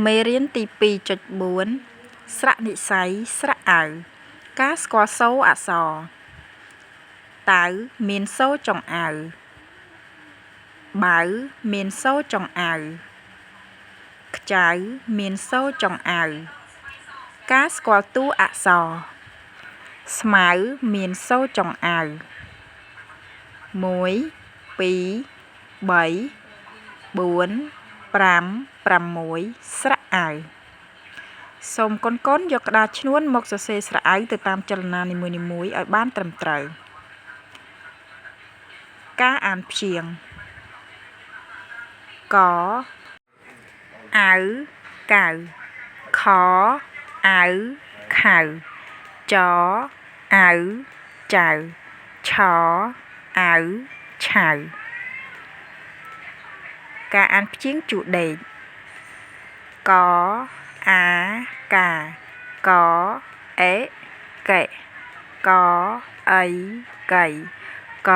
មេរៀនទី2.4 ស្រៈនិស្ស័យស្រៈអាវការស្គាល់សូរអក្សរតៅមានសូរចុងអាវបើមានសូរចុងអាវខ្ចៅមានសូរចុងអាវការស្គាល់តួអក្សរស្មៅមានសូរចុងអាវ1 2 3 4 5 6ស្រៈអាវសូមកូនៗយកក្តារឈ្នួនមកសរសេរស្រៈអាវទៅតាមចលនានីមួយៗឲ្យបានត្រឹមត្រូវការអានព្យាង្គកអាវកៅខអាវខៅចអាវចៅឆអាវឆៅការអានព្យាង្គជួដេកកអាកាកអេកេកអីកៃក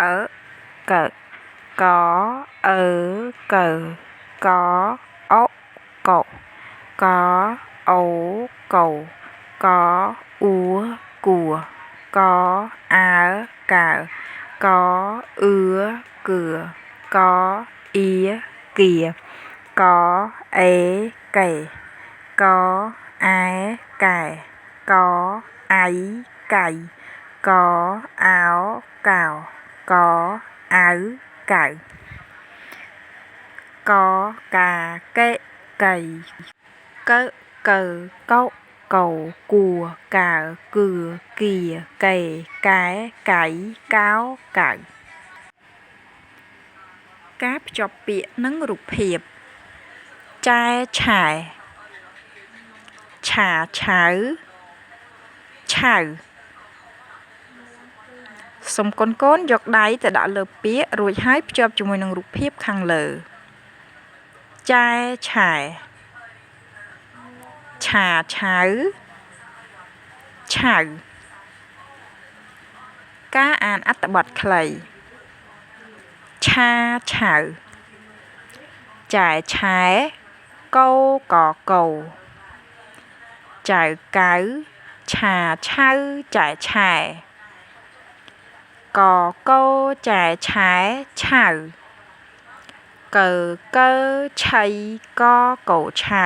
អឺកកអឺកកអកកអូកោកអ៊ូគួកអើកើកអឺគឺកអ៊ីគៀកអេកេកអែកែកអៃកៃកអោកោកអៅកៅកកាកេកៃកកើកោកោគួកើគឺគៀកេកែកៃកោកៅការភ្ជាប់ពាក្យនិងរូបភាពចែឆែឆាឆៅឆៅសូមកូនៗយកដៃទៅដាក់លើពាក្យរួចហើយភ្ជាប់ជាមួយនឹងរូបភាពខាងលើចែឆែឆាឆៅឆៅការអានអត្ថបទខ្លីឆាឆៅចែឆែកោកកោចៅកៅឆាឆៅចែឆែកកោចែឆែឆៅកើកើឆៃកកោឆៅ